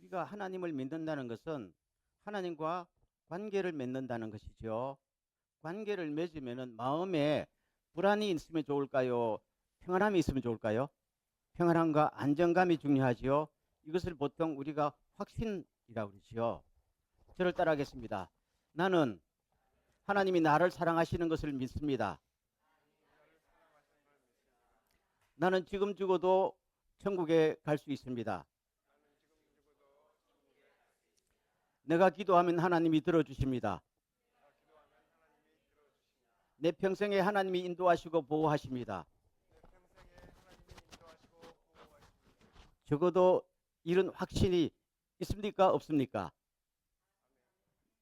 우리가 하나님을 믿는다는 것은 하나님과 관계를 맺는다는 것이죠. 관계를 맺으면은 마음에 불안이 있으면 좋을까요? 평안함이 있으면 좋을까요? 평안함과 안정감이 중요하지요. 이것을 보통 우리가 확신이라고 그러지요. 저를 따라하겠습니다. 나는 하나님이 나를 사랑하시는 것을 믿습니다. 나는 지금 죽어도 천국에 갈 수 있습니다. 내가 기도하면 하나님이 들어주십니다. 내 평생에 하나님이 인도하시고 보호하십니다. 적어도 이런 확신이 있습니까? 없습니까?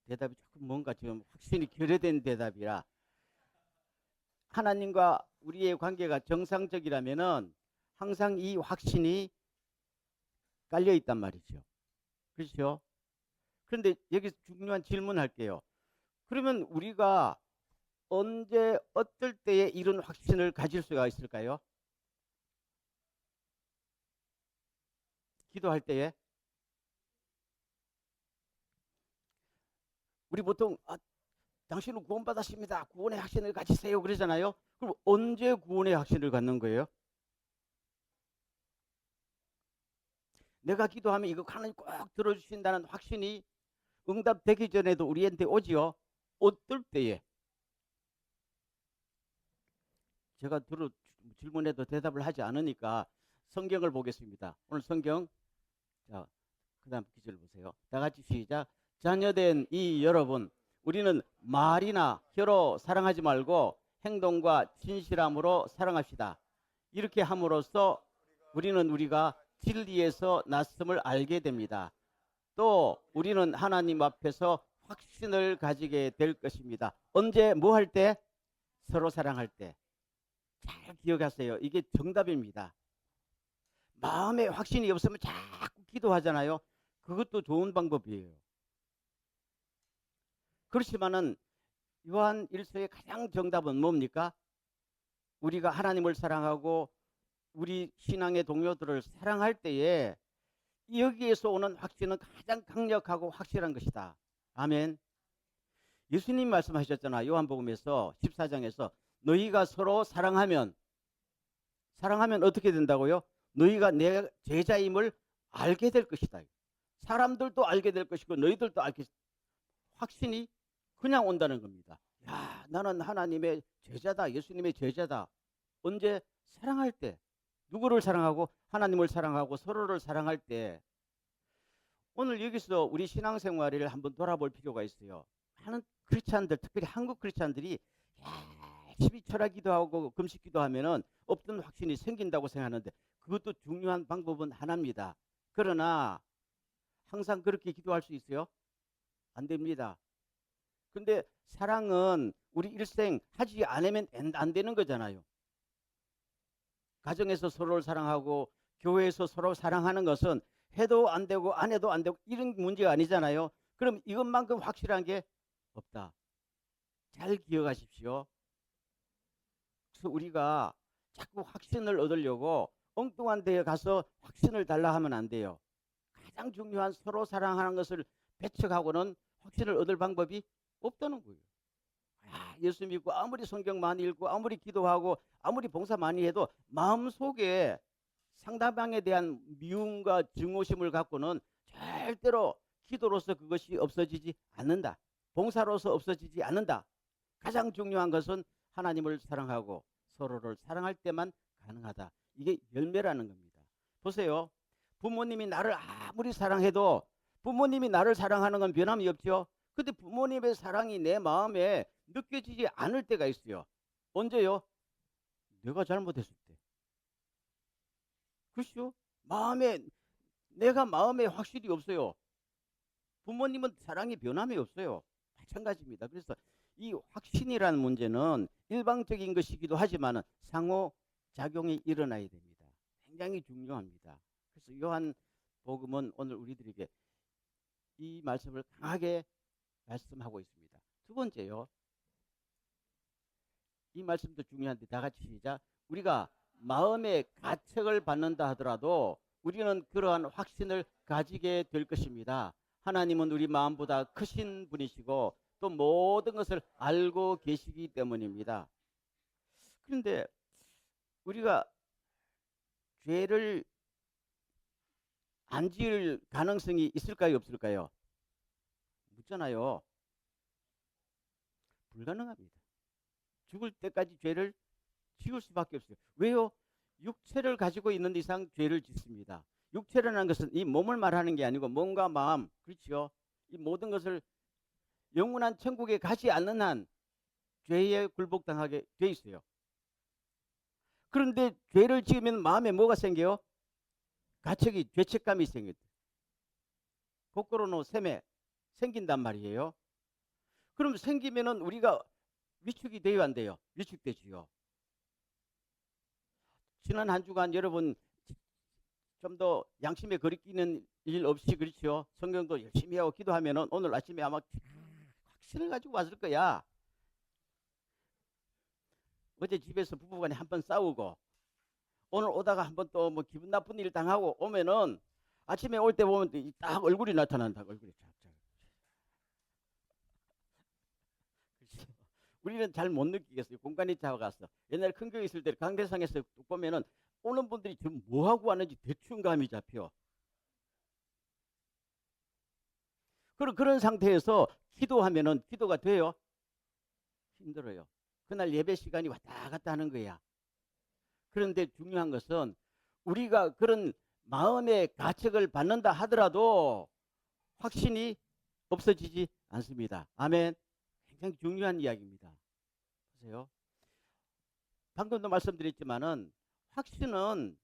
대답이 조금 뭔가 지금 확신이 결여된 대답이라, 하나님과 우리의 관계가 정상적이라면은 항상 이 확신이 깔려 있단 말이죠. 그렇죠? 그런데 여기서 중요한 질문할게요. 그러면 우리가 언제 어떨 때에 이런 확신을 가질 수가 있을까요? 기도할 때에? 우리 보통 당신은 구원받았습니다. 구원의 확신을 가지세요. 그러잖아요. 그럼 언제 구원의 확신을 갖는 거예요? 내가 기도하면 이거 하나님 꼭 들어주신다는 확신이 응답되기 전에도 우리한테 오지요. 어떨 때에? 제가 질문에도 대답을 하지 않으니까 성경을 보겠습니다. 오늘 성경, 자, 그 다음 기절 보세요. 다 같이 시작. 자녀된 이 여러분, 우리는 말이나 혀로 사랑하지 말고 행동과 진실함으로 사랑합시다. 이렇게 함으로써 우리는 우리가 진리에서 났음을 알게 됩니다. 또 우리는 하나님 앞에서 확신을 가지게 될 것입니다. 언제 뭐 할 때? 서로 사랑할 때. 잘 기억하세요. 이게 정답입니다. 마음에 확신이 없으면 자꾸 기도하잖아요. 그것도 좋은 방법이에요. 그렇지만은 요한 1서의 가장 정답은 뭡니까? 우리가 하나님을 사랑하고 우리 신앙의 동료들을 사랑할 때에 여기에서 오는 확신은 가장 강력하고 확실한 것이다. 아멘. 예수님 말씀하셨잖아. 요한복음에서 14장에서 너희가 서로 사랑하면 어떻게 된다고요? 너희가 내 제자임을 알게 될 것이다. 사람들도 알게 될 것이고 너희들도 알게, 확신이 그냥 온다는 겁니다. 야, 나는 하나님의 제자다. 예수님의 제자다. 언제? 사랑할 때. 누구를 사랑하고? 하나님을 사랑하고 서로를 사랑할 때. 오늘 여기서 우리 신앙생활을 한번 돌아볼 필요가 있어요. 많은 크리스찬들, 특별히 한국 크리스찬들이 열심히 철학기도 하고 금식기도 하면은 없던 확신이 생긴다고 생각하는데, 그것도 중요한 방법은 하나입니다. 그러나 항상 그렇게 기도할 수 있어요? 안 됩니다. 근데 사랑은 우리 일생 하지 않으면 안 되는 거잖아요. 가정에서 서로를 사랑하고 교회에서 서로 사랑하는 것은 해도 안 되고 안 해도 안 되고 이런 문제가 아니잖아요. 그럼 이것만큼 확실한 게 없다. 잘 기억하십시오. 그래서 우리가 자꾸 확신을 얻으려고 엉뚱한 데에 가서 확신을 달라 하면 안 돼요. 가장 중요한 서로 사랑하는 것을 배척하고는 확신을 얻을 방법이 없다는 거예요. 예수 믿고 아무리 성경 많이 읽고 아무리 기도하고 아무리 봉사 많이 해도 마음속에 상대방에 대한 미움과 증오심을 갖고는 절대로 기도로서 그것이 없어지지 않는다. 봉사로서 없어지지 않는다. 가장 중요한 것은 하나님을 사랑하고 서로를 사랑할 때만 가능하다. 이게 열매라는 겁니다. 보세요. 부모님이 나를 아무리 사랑해도 부모님이 나를 사랑하는 건 변함이 없죠. 근데 부모님의 사랑이 내 마음에 느껴지지 않을 때가 있어요. 언제요? 내가 잘못했을 때. 그렇죠? 내가 마음에 확실히 없어요. 부모님은 사랑이 변함이 없어요. 마찬가지입니다. 그래서 이 확신이라는 문제는 일방적인 것이기도 하지만 상호작용이 일어나야 됩니다. 굉장히 중요합니다. 그래서 요한 복음은 오늘 우리들에게 이 말씀을 강하게 말씀하고 있습니다. 두 번째요. 이 말씀도 중요한데 다 같이 시작. 우리가 마음의 가책을 받는다 하더라도 우리는 그러한 확신을 가지게 될 것입니다. 하나님은 우리 마음보다 크신 분이시고 또 모든 것을 알고 계시기 때문입니다. 그런데 우리가 죄를 안 지을 가능성이 있을까요, 없을까요? 묻잖아요. 불가능합니다. 죽을 때까지 죄를 지을 수밖에 없어요. 왜요? 육체를 가지고 있는 이상 죄를 짓습니다. 육체라는 것은 이 몸을 말하는 게 아니고 몸과 마음, 그렇죠? 이 모든 것을 영원한 천국에 가지 않는 한 죄에 굴복당하게 돼 있어요. 그런데 죄를 지으면 마음에 뭐가 생겨요? 가책이, 죄책감이 생겨요. 거꾸로는 셈에 생긴단 말이에요. 그럼 생기면은 우리가 위축이 돼요, 안 돼요? 위축되지요. 지난 한 주간 여러분 좀 더 양심에 거리끼는 일 없이, 그렇죠? 성경도 열심히 하고 기도하면은 오늘 아침에 아마 확신을 가지고 왔을 거야. 어제 집에서 부부간에 한번 싸우고 오늘 오다가 한번 또 뭐 기분 나쁜 일 당하고 오면은 아침에 올 때 보면 딱 얼굴이 나타난다. 얼굴이 쫙쫙. 우리는 잘 못 느끼겠어요. 공간이 작아서. 옛날에 큰 교회 있을 때 강대상에서 보면은 오는 분들이 지금 뭐 하고 왔는지 대충 감이 잡혀. 그런 상태에서 기도하면은 기도가 돼요? 힘들어요. 그날 예배 시간이 왔다 갔다 하는 거야. 그런데 중요한 것은 우리가 그런 마음의 가책을 받는다 하더라도 확신이 없어지지 않습니다. 아멘. 굉장히 중요한 이야기입니다. 보세요. 방금도 말씀드렸지만은 확신은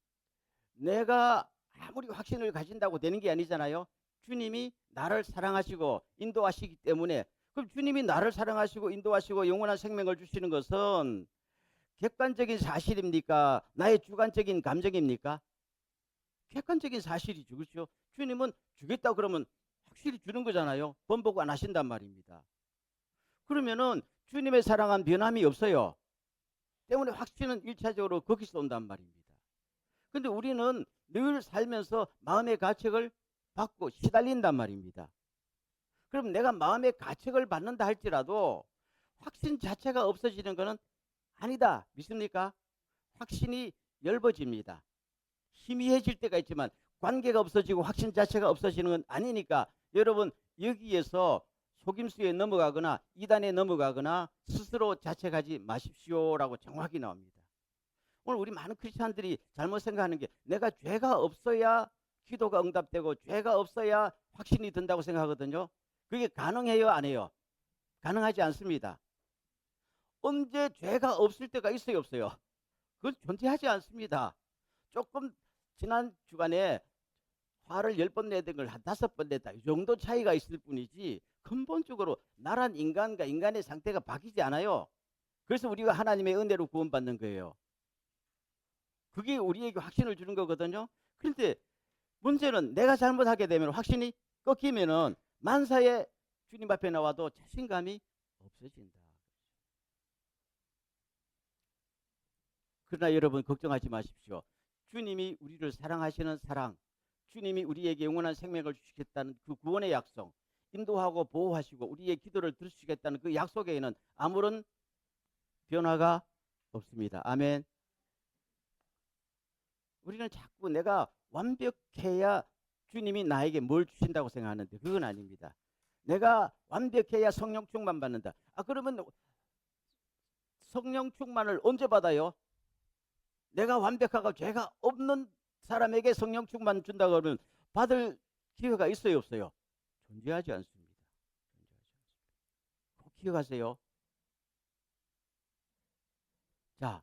내가 아무리 확신을 가진다고 되는 게 아니잖아요. 주님이 나를 사랑하시고 인도하시기 때문에. 그럼 주님이 나를 사랑하시고 인도하시고 영원한 생명을 주시는 것은 객관적인 사실입니까? 나의 주관적인 감정입니까? 객관적인 사실이죠. 그렇죠? 주님은 주겠다 그러면 확실히 주는 거잖아요. 번복 안 하신단 말입니다. 그러면은 주님의 사랑은 변함이 없어요. 때문에 확신은 1차적으로 거기서 온단 말입니다. 근데 우리는 늘 살면서 마음의 가책을 받고 시달린단 말입니다. 그럼 내가 마음의 가책을 받는다 할지라도 확신 자체가 없어지는 것은 아니다. 믿습니까? 확신이 엷어집니다. 희미해질 때가 있지만 관계가 없어지고 확신 자체가 없어지는 건 아니니까 여러분 여기에서 속임수에 넘어가거나 이단에 넘어가거나 스스로 자책하지 마십시오라고 정확히 나옵니다. 오늘 우리 많은 크리스찬들이 잘못 생각하는 게 내가 죄가 없어야 기도가 응답되고 죄가 없어야 확신이 든다고 생각하거든요. 그게 가능해요, 안 해요? 가능하지 않습니다. 언제 죄가 없을 때가 있어요, 없어요? 그건 존재하지 않습니다. 조금 지난 주간에 화를 10번 내던 걸 한 5번 냈다. 이 정도 차이가 있을 뿐이지 근본적으로 나란 인간과 인간의 상태가 바뀌지 않아요. 그래서 우리가 하나님의 은혜로 구원받는 거예요. 그게 우리에게 확신을 주는 거거든요. 그런데 문제는 내가 잘못하게 되면 확신이 꺾이면은 만사에 주님 앞에 나와도 자신감이 없어진다. 그러나 여러분 걱정하지 마십시오. 주님이 우리를 사랑하시는 사랑, 주님이 우리에게 영원한 생명을 주시겠다는 그 구원의 약속, 인도하고 보호하시고 우리의 기도를 들으시겠다는 그 약속에는 아무런 변화가 없습니다. 아멘. 우리는 자꾸 내가 완벽해야 주님이 나에게 뭘 주신다고 생각하는데 그건 아닙니다. 내가 완벽해야 성령 충만 받는다. 그러면 성령 충만을 언제 받아요? 내가 완벽하고 죄가 없는 사람에게 성령 충만 준다 그러면 받을 기회가 있어요, 없어요? 존재하지 않습니다. 꼭 기억하세요. 자,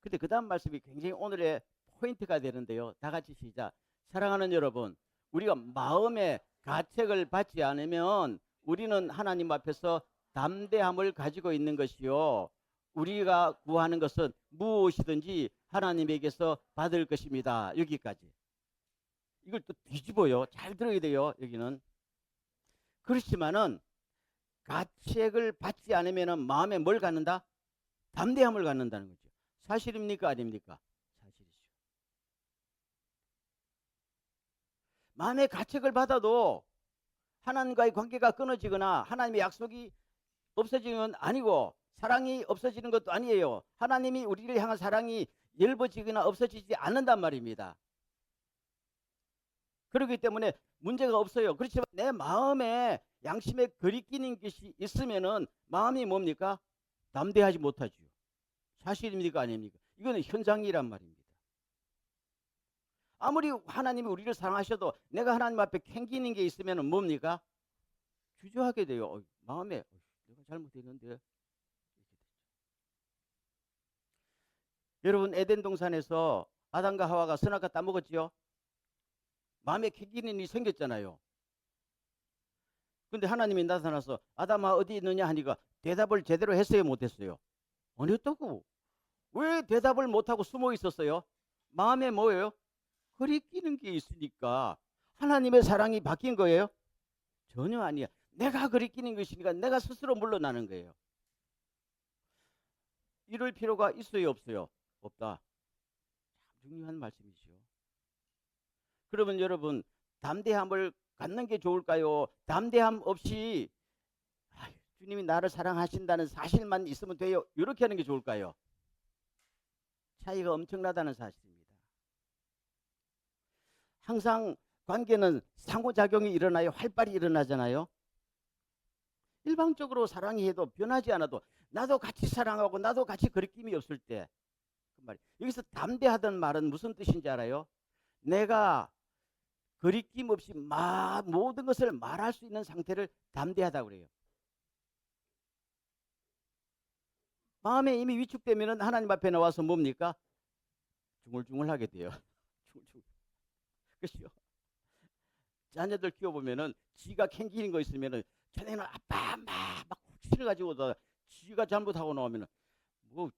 근데 그 다음 말씀이 굉장히 오늘의 포인트가 되는데요. 다 같이 시작. 사랑하는 여러분, 우리가 마음의 가책을 받지 않으면 우리는 하나님 앞에서 담대함을 가지고 있는 것이요. 우리가 구하는 것은 무엇이든지 하나님에게서 받을 것입니다. 여기까지. 이걸 또 뒤집어요. 잘 들어야 돼요. 여기는. 그렇지만은 가책을 받지 않으면 마음에 뭘 갖는다? 담대함을 갖는다는 거죠. 사실입니까? 아닙니까? 사실이죠. 마음의 가책을 받아도 하나님과의 관계가 끊어지거나 하나님의 약속이 없어지는 건 아니고 사랑이 없어지는 것도 아니에요. 하나님이 우리를 향한 사랑이 엷어지거나 없어지지 않는단 말입니다. 그렇기 때문에 문제가 없어요. 그렇지만 내 마음에 양심에 거리끼는 것이 있으면은 마음이 뭡니까? 담대하지 못하죠. 사실입니까? 아닙니까? 이거는 현장이란 말입니다. 아무리 하나님이 우리를 사랑하셔도 내가 하나님 앞에 캥기는 게 있으면 뭡니까? 주저하게 돼요. 마음에 내가 잘못했는데. 여러분 에덴 동산에서 아담과 하와가 선악과 따먹었지요? 마음에 캥기는 일이 생겼잖아요. 근데 하나님이 나타나서 아담아 어디 있느냐 하니까 대답을 제대로 했어요, 못했어요? 안 했다고. 왜 대답을 못하고 숨어 있었어요? 마음에 뭐예요? 거리끼는 게 있으니까. 하나님의 사랑이 바뀐 거예요? 전혀 아니야. 내가 거리끼는 것이니까 내가 스스로 물러나는 거예요. 이럴 필요가 있어요, 없어요? 없다. 참 중요한 말씀이죠. 그러면 여러분 담대함을 갖는 게 좋을까요? 담대함 없이 주님이 나를 사랑하신다는 사실만 있으면 돼요, 이렇게 하는 게 좋을까요? 차이가 엄청나다는 사실입니다. 항상 관계는 상호작용이 일어나요. 활발히 일어나잖아요. 일방적으로 사랑이 해도 변하지 않아도 나도 같이 사랑하고 나도 같이 거리낌이 없을 때 그 말이. 여기서 담대하다는 말은 무슨 뜻인지 알아요? 내가 거리낌 없이 모든 것을 말할 수 있는 상태를 담대하다고 그래요. 마음에 이미 위축되면 하나님 앞에 나와서 뭡니까? 중얼중얼하게 돼요. 중얼중얼. 그렇죠? 자녀들 키워보면은 지가 캥기는 거 있으면은 자네는 아빠 막 훅신을 가지고 지가 잘못하고 나오면은 뭐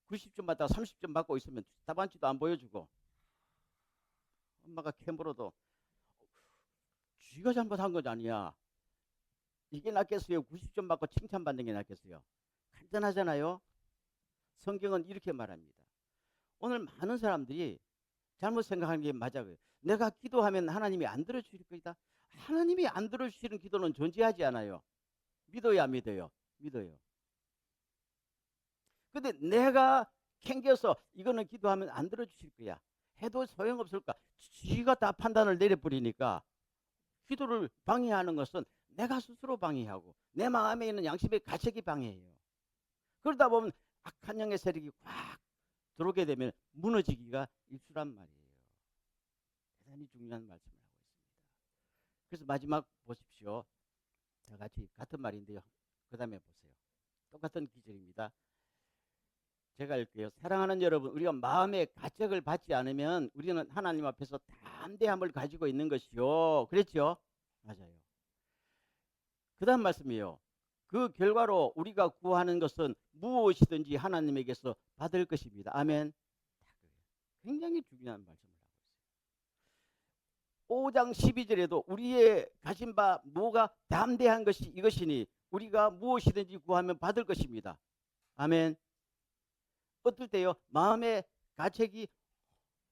90점 받다가 30점 받고 있으면 답안지도 안 보여주고 엄마가 캐물어도 지가 잘못한 건 아니야. 이게 낫겠어요? 90점 받고 칭찬받는 게 낫겠어요? 간단하잖아요. 성경은 이렇게 말합니다. 오늘 많은 사람들이 잘못 생각하는 게 맞아요. 내가 기도하면 하나님이 안 들어주실 거다. 하나님이 안 들어주시는 기도는 존재하지 않아요. 믿어야 믿어요. 믿어요. 근데 내가 캥겨서 이거는 기도하면 안 들어주실 거야 해도 소용없을까? 지가 다 판단을 내려버리니까 기도를 방해하는 것은 내가 스스로 방해하고 내 마음에 있는 양심의 가책이 방해해요. 그러다 보면 악한 영의 세력이 확 들어오게 되면 무너지기가 일수란 말이에요. 대단히 중요한 말씀을 하고 있습니다. 그래서 마지막 보십시오. 다 같이 같은 말인데요. 그 다음에 보세요. 똑같은 기절입니다. 제가 읽게요. 사랑하는 여러분, 우리가 마음의 가책을 받지 않으면 우리는 하나님 앞에서 담대함을 가지고 있는 것이요. 그랬죠? 맞아요. 그 다음 말씀이에요. 그 결과로 우리가 구하는 것은 무엇이든지 하나님에게서 받을 것입니다. 아멘. 굉장히 중요한 말씀을 하고 있어요. 5장 12절에도 우리의 가진 바 뭐가 담대한 것이 이것이니 우리가 무엇이든지 구하면 받을 것입니다. 아멘. 어떨 때요? 마음에 가책이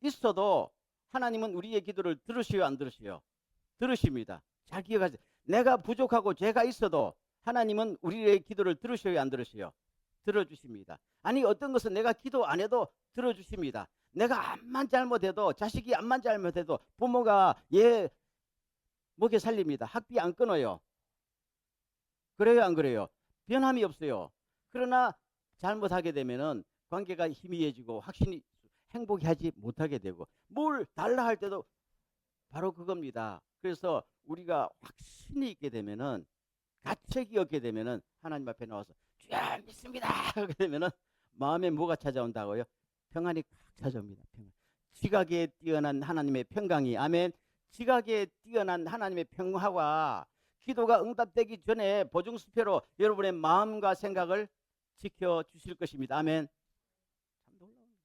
있어도 하나님은 우리의 기도를 들으시요, 안 들으시요? 들으십니다. 잘 기억하세요. 내가 부족하고 죄가 있어도 하나님은 우리의 기도를 들으셔요, 안 들으셔요? 들어주십니다. 아니 어떤 것은 내가 기도 안 해도 들어주십니다. 내가 암만 잘못해도 자식이 암만 잘못해도 부모가 얘 먹여 살립니다. 학비 안 끊어요. 그래요, 안 그래요? 변함이 없어요. 그러나 잘못하게 되면은 관계가 희미해지고 확신이 행복히 하지 못하게 되고 뭘 달라 할 때도 바로 그겁니다. 그래서 우리가 확신이 있게 되면은 가책이 없게 되면은 하나님 앞에 나와서 주여 믿습니다 하게 되면은 마음에 뭐가 찾아온다고요? 평안이 꽉 찾아옵니다. 평안. 지각에 뛰어난 하나님의 평강이, 아멘. 지각에 뛰어난 하나님의 평화와 기도가 응답되기 전에 보증수표로 여러분의 마음과 생각을 지켜주실 것입니다. 아멘. 참 놀라워요.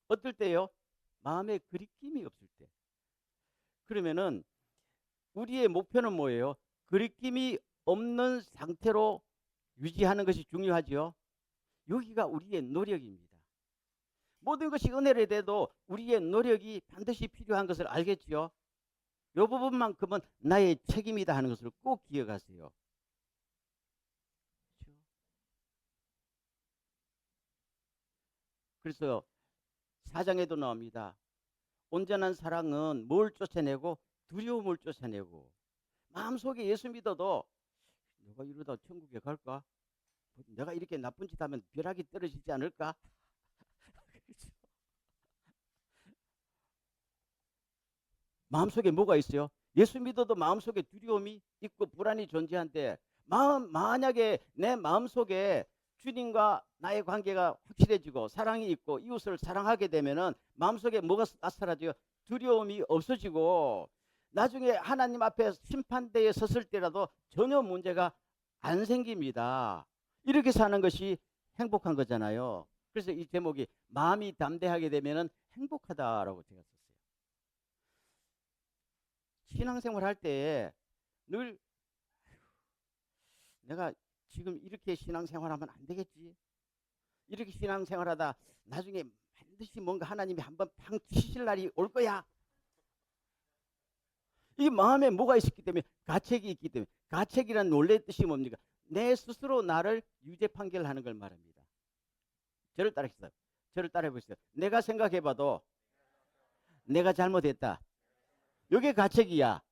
어떨 때요? 마음에 그리낌이 없을 때. 그러면은 우리의 목표는 뭐예요? 그리낌이 없는 상태로 유지하는 것이 중요하지요. 여기가 우리의 노력입니다. 모든 것이 은혜를 돼도 우리의 노력이 반드시 필요한 것을 알겠지요. 이 부분만큼은 나의 책임이다 하는 것을 꼭 기억하세요. 그렇죠? 그래서 사장에도 나옵니다. 온전한 사랑은 뭘 쫓아내고 두려움을 쫓아내고, 마음속에 예수 믿어도 내가 이러다 천국에 갈까? 내가 이렇게 나쁜 짓 하면 벼락이 떨어지지 않을까? 그렇죠? 마음속에 뭐가 있어요? 예수 믿어도 마음속에 두려움이 있고 불안이 존재한데, 만약에 내 마음속에 주님과 나의 관계가 확실해지고 사랑이 있고 이웃을 사랑하게 되면은 마음속에 뭐가 나타나죠? 두려움이 없어지고, 나중에 하나님 앞에 심판대에 섰을 때라도 전혀 문제가 안 생깁니다. 이렇게 사는 것이 행복한 거잖아요. 그래서 이 제목이 마음이 담대하게 되면은 행복하다라고 제가 썼어요. 신앙생활 할 때 늘 내가 지금 이렇게 신앙생활하면 안 되겠지. 이렇게 신앙생활하다 나중에 반드시 뭔가 하나님이 한번 팡 치실 날이 올 거야. 이 마음에 뭐가 있었기 때문에, 가책이 있기 때문에. 가책이란 원래 뜻이 뭡니까? 내 스스로 나를 유죄 판결하는 걸 말합니다. 저를 따라해보세요. 저를 따라해보세요. 내가 생각해봐도 내가 잘못했다. 이게 가책이야.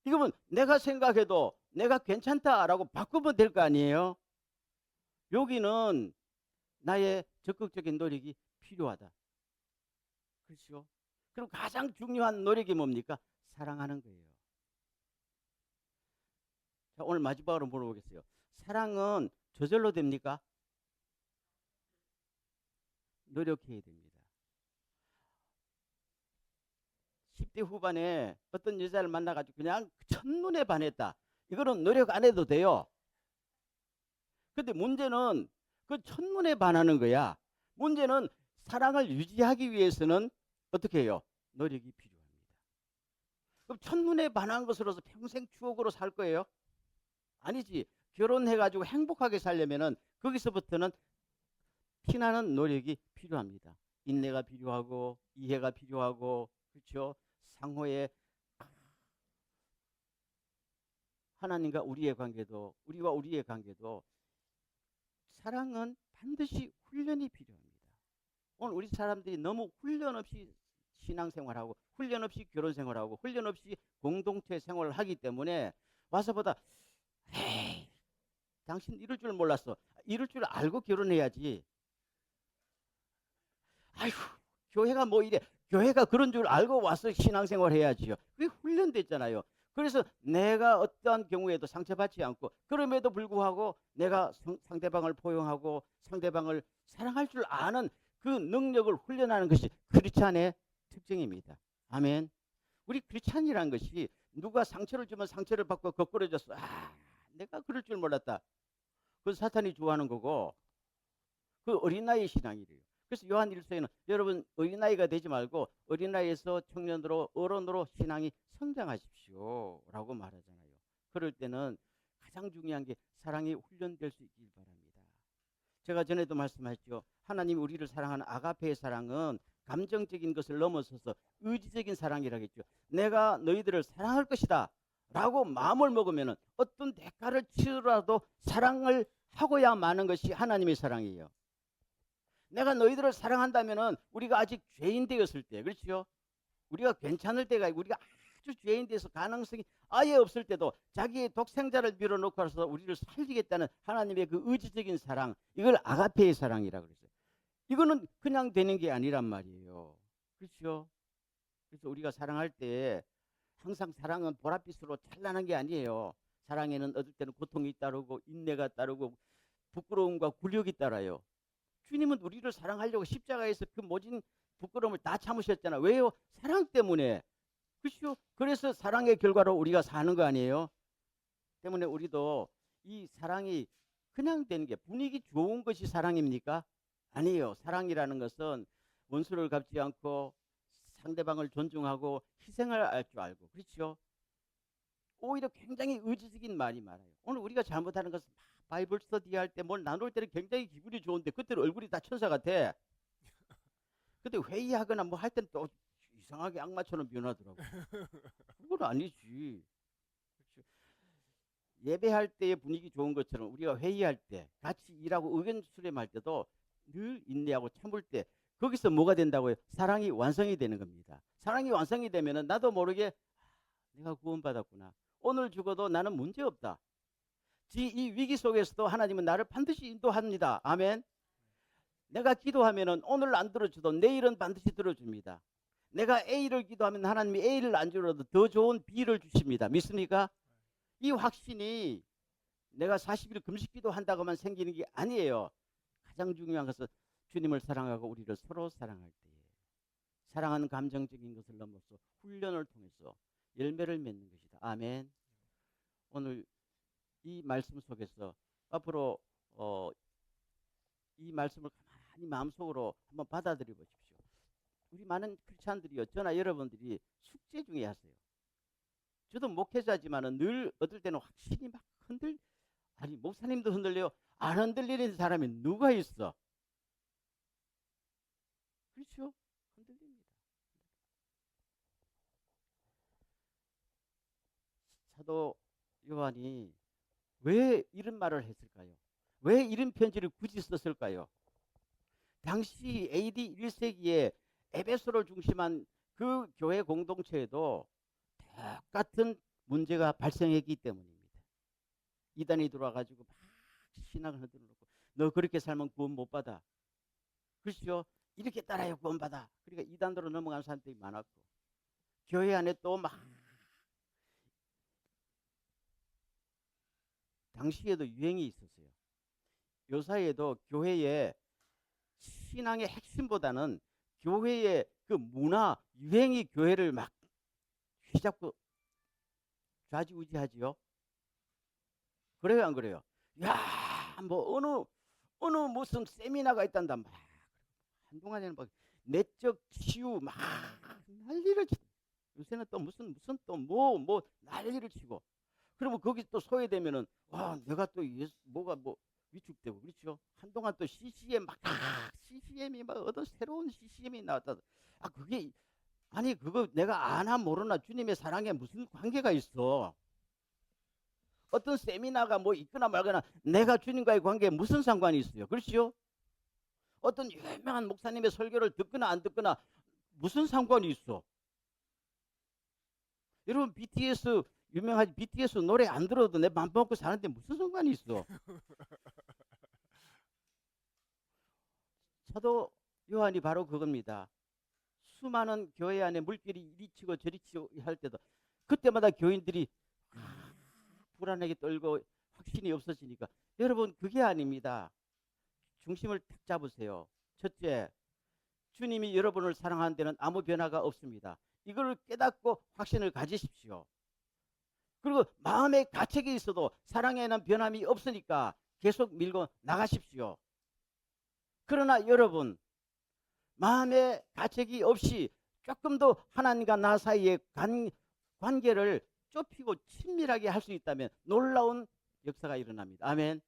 이거면 내가 생각해도 내가 괜찮다라고 바꾸면 될 거 아니에요. 여기는 나의 적극적인 노력이 필요하다. 그렇죠? 그럼 가장 중요한 노력이 뭡니까? 사랑하는 거예요. 자, 오늘 마지막으로 물어보겠어요. 사랑은 저절로 됩니까? 노력해야 됩니다. 10대 후반에 어떤 여자를 만나가지고 그냥 첫눈에 반했다. 이거는 노력 안 해도 돼요. 근데 문제는 그 첫눈에 반하는 거야. 문제는 사랑을 유지하기 위해서는 어떻게 해요? 노력이 필요합니다. 그럼 첫눈에 반한 것으로서 평생 추억으로 살 거예요? 아니지. 결혼해가지고 행복하게 살려면은 거기서부터는 피나는 노력이 필요합니다. 인내가 필요하고 이해가 필요하고, 그렇죠? 상호의 하나님과 우리의 관계도, 우리와 우리의 관계도 사랑은 반드시 훈련이 필요합니다. 오늘 우리 사람들이 너무 훈련 없이 신앙생활하고 훈련 없이 결혼생활하고 훈련 없이 공동체 생활을 하기 때문에 와서 보다, 에이, 당신 이럴 줄 몰랐어. 이럴 줄 알고 결혼해야지. 아이고, 교회가 뭐 이래. 교회가 그런 줄 알고 와서 신앙생활 해야지요. 그게 훈련됐잖아요. 그래서 내가 어떠한 경우에도 상처받지 않고, 그럼에도 불구하고 내가 상대방을 포용하고 상대방을 사랑할 줄 아는 그 능력을 훈련하는 것이 크리스찬의 특징입니다. 아멘. 우리 크리스찬이라는 것이 누가 상처를 주면 상처를 받고 거꾸로 줬어. 아, 내가 그럴 줄 몰랐다. 그건 사탄이 좋아하는 거고, 그 어린아이 신앙이래요. 그래서 요한 1서에는 여러분 어린아이가 되지 말고 어린아이에서 청년으로 어른으로 신앙이 성장하십시오 라고 말하잖아요. 그럴 때는 가장 중요한 게 사랑이 훈련될 수 있길 바랍니다. 제가 전에도 말씀하셨죠. 하나님이 우리를 사랑하는 아가페의 사랑은 감정적인 것을 넘어서서 의지적인 사랑이라고 했죠. 내가 너희들을 사랑할 것이다 라고 마음을 먹으면 어떤 대가를 치더라도 사랑을 하고야 마는 것이 하나님의 사랑이에요. 내가 너희들을 사랑한다면은 우리가 아직 죄인 되었을 때, 그렇죠? 우리가 괜찮을 때가 아니고 우리가 아주 죄인 돼서 가능성이 아예 없을 때도 자기의 독생자를 밀어놓고서 우리를 살리겠다는 하나님의 그 의지적인 사랑, 이걸 아가페의 사랑이라고 그랬어요. 이거는 그냥 되는 게 아니란 말이에요. 그렇죠? 그래서 우리가 사랑할 때 항상 사랑은 보랏빛으로 찬란한 게 아니에요. 사랑에는 어떨 때는 고통이 따르고 인내가 따르고 부끄러움과 굴욕이 따라요. 주님은 우리를 사랑하려고 십자가에서 그 모진 부끄러움을 다 참으셨잖아요. 왜요? 사랑 때문에. 그렇죠? 그래서 사랑의 결과로 우리가 사는 거 아니에요? 때문에 우리도 이 사랑이 그냥 되는 게, 분위기 좋은 것이 사랑입니까? 아니에요. 사랑이라는 것은 원수를 갚지 않고 상대방을 존중하고 희생을 할 줄 알고, 그렇죠? 오히려 굉장히 의지적인 말이 많아요. 오늘 우리가 잘못하는 것은 바이블 스터디 할 때 뭘 나눌 때는 굉장히 기분이 좋은데 그때는 얼굴이 다 천사 같아. 근데 회의하거나 뭐 할 때는 또 이상하게 악마처럼 변하더라고. 그건 아니지. 그렇죠? 예배할 때의 분위기 좋은 것처럼 우리가 회의할 때 같이 일하고 의견 수렴할 때도 늘 인내하고 참을 때 거기서 뭐가 된다고요? 사랑이 완성이 되는 겁니다. 사랑이 완성이 되면은 나도 모르게 내가 구원받았구나. 오늘 죽어도 나는 문제없다. 이 위기 속에서도 하나님은 나를 반드시 인도합니다. 아멘. 내가 기도하면은 오늘 안 들어줘도 내일은 반드시 들어줍니다. 내가 A를 기도하면 하나님이 A를 안 주더라도 더 좋은 B를 주십니다. 믿습니까? 이 확신이 내가 40일 금식 기도한다고만 생기는 게 아니에요. 가장 중요한 것은 주님을 사랑하고 우리를 서로 사랑할 때에 사랑하는 감정적인 것을 넘어서 훈련을 통해서 열매를 맺는 것이다. 아멘. 오늘 이 말씀 속에서 앞으로 이 말씀을 가만히 마음속으로 한번 받아들여 보십시오. 우리 많은 크리스찬들이요, 저나 여러분들이 숙제 중에 하세요. 저도 목회자지만은 늘 어떨 때는 확실히 막 아니 목사님도 흔들려요. 안 흔들리는 사람이 누가 있어? 그렇죠? 흔들립니다. 사도 요한이 왜 이런 말을 했을까요? 왜 이런 편지를 굳이 썼을까요? 당시 AD 1세기에 에베소를 중심한 그 교회 공동체에도 똑같은 문제가 발생했기 때문입니다. 이단이 들어와가지고 막 신앙을 흔들어놓고 너 그렇게 살면 구원 못 받아. 그렇죠? 이렇게 따라야 구원 받아. 그러니까 이단으로 넘어간 사람들이 많았고 교회 안에 또 막 당시에도 유행이 있었어요. 요사이에도 교회에 신앙의 핵심보다는 교회의 그 문화, 유행이 교회를 막 휘잡고 좌지우지하지요. 그래요, 안 그래요? 야, 뭐 어느 무슨 세미나가 있단다. 막 한동안에는 막 내적 치유 막 난리를 치. 요새는 또 무슨 또 뭐 난리를 치고. 그러면 거기 또 소외되면은 와 내가 또 뭐가 뭐 위축되고 그렇죠. 한동안 또 CCM 막 CCM이 막 어떤 새로운 CCM이 나왔다. 아 그게 아니 그거 내가 아나 모르나 주님의 사랑에 무슨 관계가 있어. 어떤 세미나가 뭐 있거나 말거나 내가 주님과의 관계에 무슨 상관이 있어요. 그렇죠? 어떤 유명한 목사님의 설교를 듣거나 안 듣거나 무슨 상관이 있어. 여러분 BTS 유명하지 BTS 노래 안 들어도 내 맘 먹고 사는데 무슨 상관이 있어. 사도 요한이 바로 그겁니다. 수많은 교회 안에 물길이 이리 치고 저리 치고 할 때도 그때마다 교인들이 불안하게 떨고 확신이 없어지니까 여러분 그게 아닙니다. 중심을 탁 잡으세요. 첫째, 주님이 여러분을 사랑하는 데는 아무 변화가 없습니다. 이걸 깨닫고 확신을 가지십시오. 그리고 마음에 가책이 있어도 사랑에는 변함이 없으니까 계속 밀고 나가십시오. 그러나 여러분 마음에 가책이 없이 조금 더 하나님과 나 사이의 관계를 좁히고 친밀하게 할 수 있다면 놀라운 역사가 일어납니다. 아멘.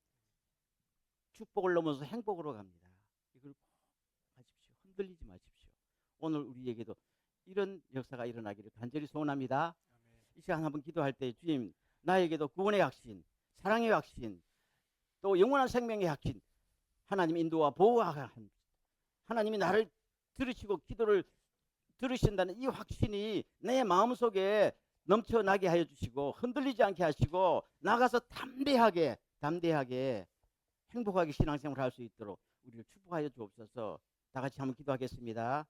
축복을 넘어서 행복으로 갑니다. 이걸 꼭 하십시오. 흔들리지 마십시오. 오늘 우리에게도 이런 역사가 일어나기를 간절히 소원합니다. 이 시간 한번 기도할 때 주님 나에게도 구원의 확신, 사랑의 확신, 또 영원한 생명의 확신, 하나님 인도와 보호하 하나님이 나를 들으시고 기도를 들으신다는 이 확신이 내 마음속에 넘쳐나게 하여 주시고 흔들리지 않게 하시고 나가서 담대하게 행복하게 신앙생활을 할 수 있도록 우리를 축복하여 주옵소서. 다 같이 한번 기도하겠습니다.